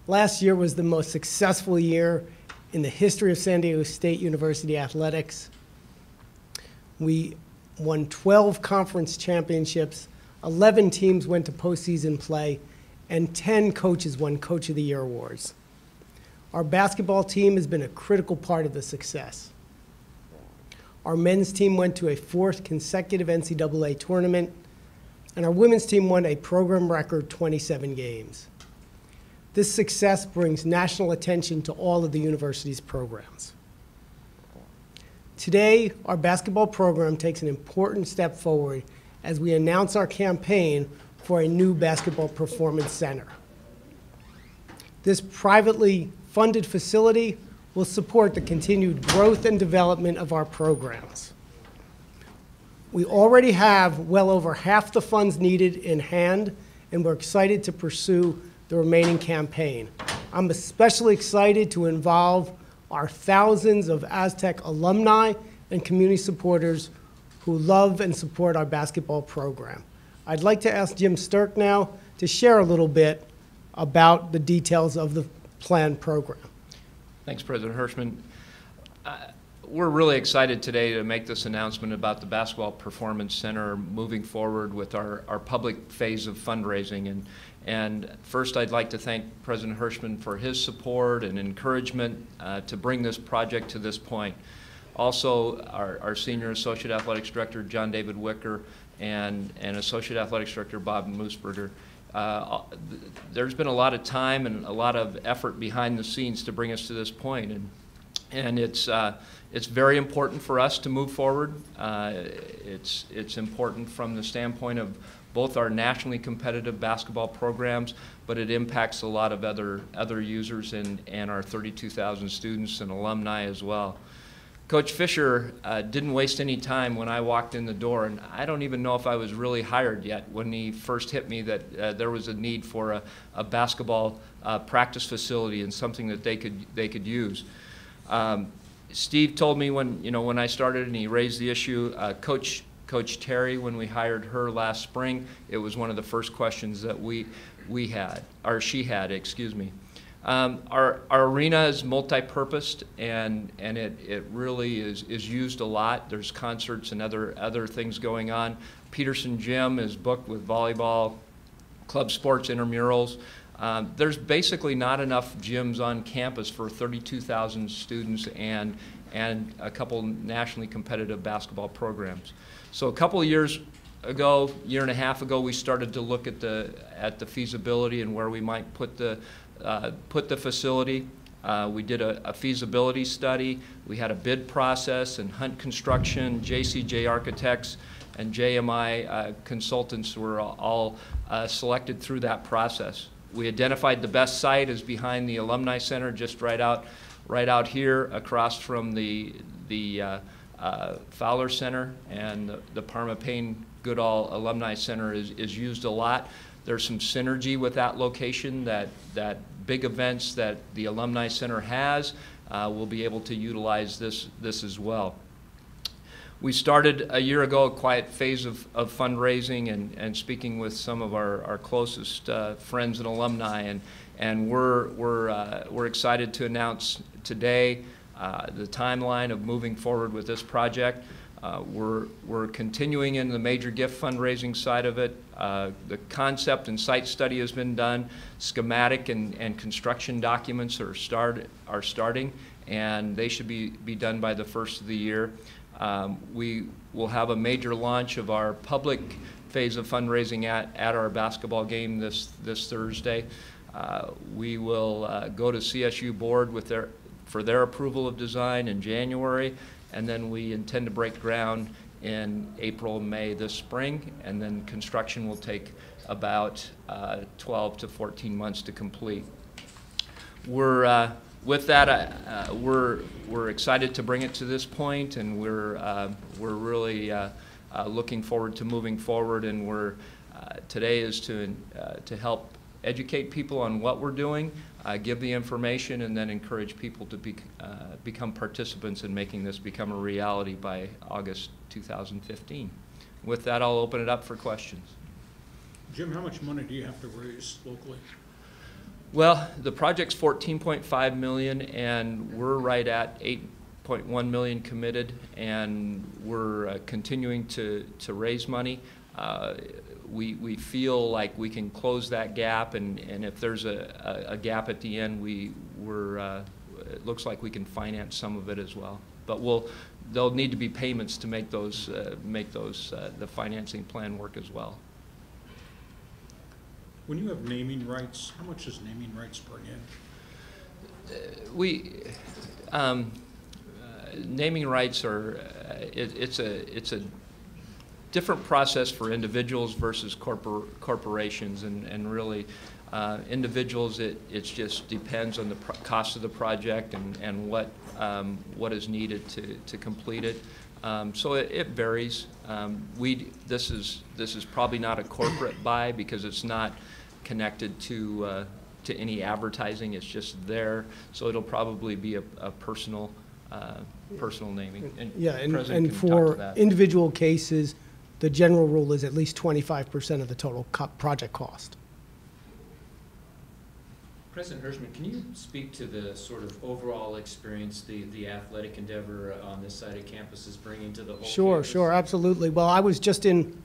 Last year was the most successful year in the history of San Diego State University athletics. We won 12 conference championships, 11 teams went to postseason play, and 10 coaches won Coach of the Year awards. Our basketball team has been a critical part of the success. Our men's team went to a 4th consecutive NCAA tournament, and our women's team won a program record 27 games. This success brings national attention to all of the university's programs. Today, our basketball program takes an important step forward as we announce our campaign for a new basketball performance center. This privately funded facility will support the continued growth and development of our programs. We already have well over half the funds needed in hand, and we're excited to pursue the remaining campaign. I'm especially excited to involve our thousands of Aztec alumni and community supporters who love and support our basketball program. I'd like to ask Jim Sterk now to share a little bit about the details of the planned program. Thanks, President Hirshman. We're really excited today to make this announcement about the Basketball Performance Center moving forward with our public phase of fundraising. And first, I'd like to thank President Hirshman for his support and encouragement to bring this project to this point. Also, our Senior Associate Athletics Director, John David Wicker, and Associate Athletics Director, Bob Moosberger. There's been a lot of time and a lot of effort behind the scenes to bring us to this point, and it's very important for us to move forward. It's important from the standpoint of both our nationally competitive basketball programs, but it impacts a lot of other users and our 32,000 students and alumni as well. Coach Fisher didn't waste any time when I walked in the door, and I don't even know if I was really hired yet when he first hit me that there was a need for a basketball practice facility and something that they could use. Steve told me when I started, and he raised the issue. Coach Terry, when we hired her last spring, it was one of the first questions that we had, or she had, excuse me. Our arena is multi-purposed, and it really is used a lot. There's concerts and other things going on. Peterson Gym is booked with volleyball, club sports, intramurals. There's basically not enough gyms on campus for 32,000 students and a couple nationally competitive basketball programs. So a couple of years ago, year and a half ago, we started to look at the feasibility and where we might put the facility. We did a feasibility study. We had a bid process, and Hunt Construction, JCJ Architects, and JMI consultants were all selected through that process. We identified the best site as behind the Alumni Center, just right out here across from the Fowler Center, and the Parma Payne Goodall Alumni Center is used a lot. There's some synergy with that location, that big events that the Alumni Center has, we'll be able to utilize this as well. We started a year ago a quiet phase of fundraising and speaking with some of our closest friends and alumni, and we're excited to announce today the timeline of moving forward with this project. We're continuing in the major gift fundraising side of it. The concept and site study has been done. Schematic and construction documents are starting, and they should be done by the first of the year. We will have a major launch of our public phase of fundraising at our basketball game this Thursday. We will go to CSU board for their approval of design in January, and then we intend to break ground in April, May this spring, and then construction will take about 12 to 14 months to complete. With that, we're excited to bring it to this point, and we're really looking forward to moving forward. And today is to help educate people on what we're doing, give the information, and then encourage people to become participants in making this become a reality by August 2015. With that, I'll open it up for questions. Jim, how much money do you have to raise locally? Well, the project's 14.5 million, and we're right at 8.1 million committed, and we're continuing to raise money. We feel like we can close that gap, and if there's a gap at the end, it looks like we can finance some of it as well. But there'll need to be payments to make those the financing plan work as well. When you have naming rights, how much does naming rights bring in? Naming rights are it's a different process for individuals versus corporations, and really individuals, it just depends on the cost of the project and what is needed to complete it. So it varies. This is probably not a corporate buy because it's not connected to any advertising. It's just there, so it'll probably be a personal naming. And for individual cases, the general rule is at least 25% of the total project cost. President Hirshman, can you speak to the sort of overall experience the athletic endeavor on this side of campus is bringing to the whole campus? Sure, absolutely. Well, I was just in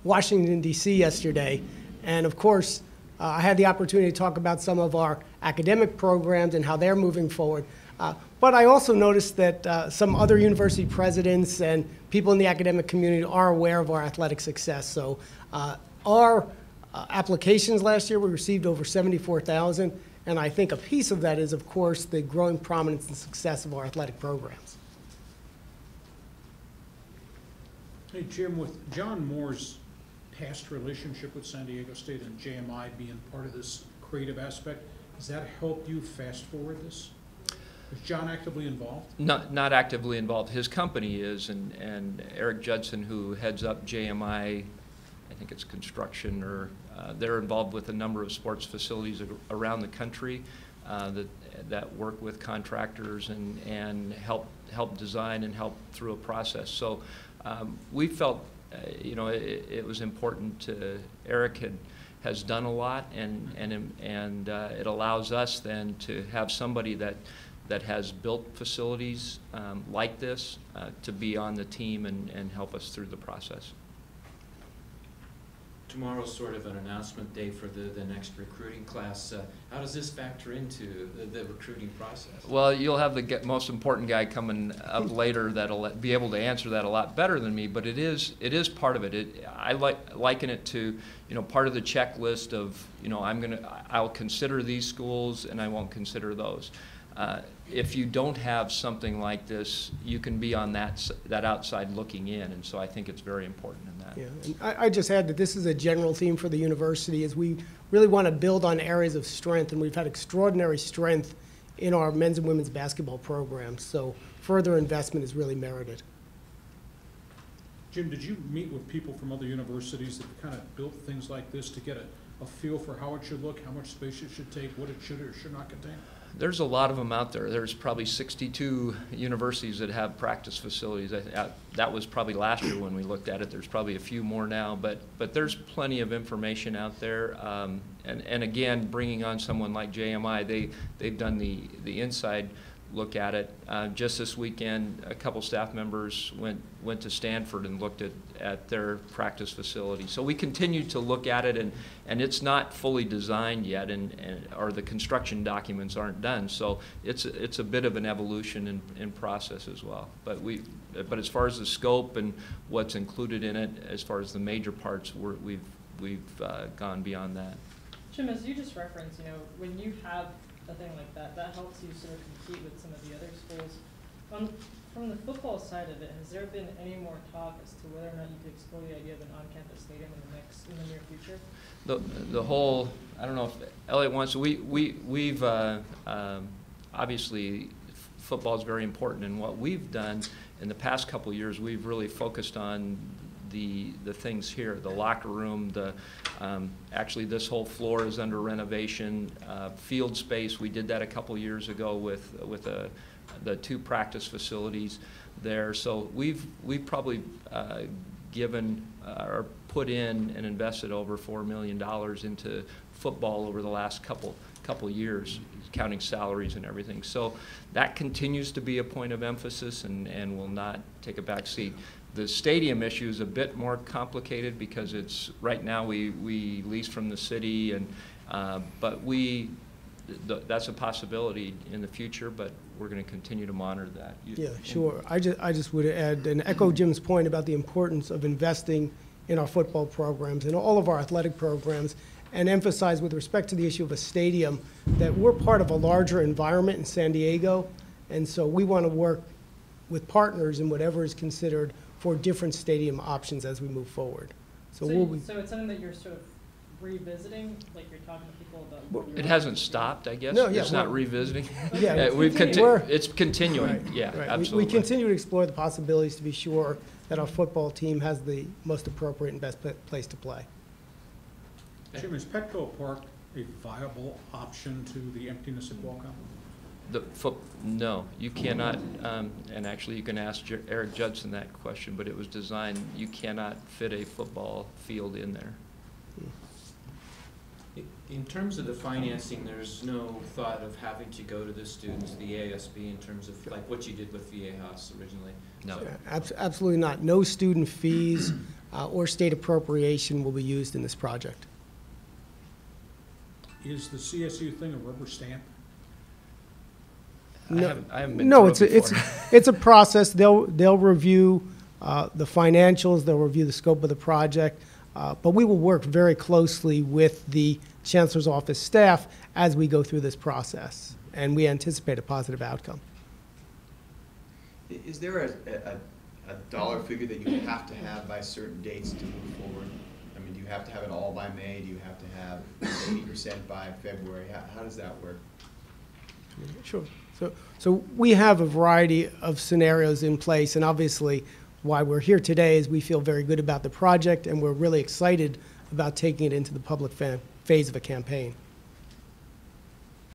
Washington, D.C. yesterday, and of course, I had the opportunity to talk about some of our academic programs and how they're moving forward. But I also noticed that some other university presidents and people in the academic community are aware of our athletic success. So our applications last year, we received over 74,000, and I think a piece of that is, of course, the growing prominence and success of our athletic programs. Hey, Jim, with John Moore's past relationship with San Diego State and JMI being part of this creative aspect, does that help you fast forward this? Is John actively involved? Not actively involved. His company is, and Eric Judson, who heads up JMI, I think it's construction, or they're involved with a number of sports facilities around the country that work with contractors and help design and help through a process. So we felt, it was important to Eric has done a lot, and it allows us then to have somebody that has built facilities like this to be on the team and help us through the process. Tomorrow's sort of an announcement day for the next recruiting class. How does this factor into the recruiting process? Well, you'll have the most important guy coming up later that'll be able to answer that a lot better than me, but it is part of it. I liken it to, part of the checklist of, I'll consider these schools and I won't consider those. If you don't have something like this, you can be on that outside looking in, and so I think it's very important in that. Yeah, and I just add that this is a general theme for the university, is we really want to build on areas of strength, and we've had extraordinary strength in our men's and women's basketball programs, so further investment is really merited. Jim, did you meet with people from other universities that kind of built things like this to get a feel for how it should look, how much space it should take, what it should or should not contain? There's a lot of them out there. There's probably 62 universities that have practice facilities. That was probably last year when we looked at it. There's probably a few more now, but there's plenty of information out there. And again, bringing on someone like JMI, they've done the inside look at it. Just this weekend, a couple staff members went to Stanford and looked at their practice facility. So we continue to look at it, and it's not fully designed yet, or the construction documents aren't done. So it's a bit of an evolution in process as well. But as far as the scope and what's included in it, as far as the major parts, we've gone beyond that. Jim, as you just referenced, when you have a thing like that helps you sort of compete with some of the other schools. From the football side of it, has there been any more talk as to whether or not you could explore the idea of an on-campus stadium in the near future? The whole, I don't know if Elliot wants to, we've obviously football is very important, and what we've done in the past couple of years, we've really focused on the things here, the locker room, actually this whole floor is under renovation, field space, we did that a couple years ago with the 2 practice facilities there. So we've probably given or put in and invested over $4 million into football over the last couple years, counting salaries and everything. So that continues to be a point of emphasis and will not take a back seat. The stadium issue is a bit more complicated because it's, right now we lease from the city, and but that's a possibility in the future, but we're going to continue to monitor that. Yeah, sure. I just would add and echo Jim's point about the importance of investing in our football programs and all of our athletic programs, and emphasize with respect to the issue of a stadium that we're part of a larger environment in San Diego, and so we want to work with partners in whatever is considered for different stadium options as we move forward. So so it's something that you're sort of revisiting, like you're talking to people about? It hasn't stopped, I guess. No, yeah, it's not revisiting. Yeah, It's continuing. Right, Yeah, right. absolutely. We continue to explore the possibilities to be sure that our football team has the most appropriate and best place to play. Jim, is Petco Park a viable option to the emptiness at Qualcomm? No, you cannot, and actually you can ask Eric Judson that question, but it was designed, you cannot fit a football field in there. In terms of the financing, there's no thought of having to go to the students, the ASB, in terms of like what you did with Viejas originally? No. Absolutely not. No student fees or state appropriation will be used in this project. Is the CSU thing a rubber stamp? No, I haven't been no, through it before. it's a process. They'll review the financials. They'll review the scope of the project. But we will work very closely with the Chancellor's Office staff as we go through this process, and we anticipate a positive outcome. Is there a dollar figure that you have to have by certain dates to move forward? I mean, do you have to have it all by May? Do you have to have 80% by February? How does that work? Sure. So we have a variety of scenarios in place, and obviously why we're here today is we feel very good about the project, and we're really excited about taking it into the public phase of a campaign.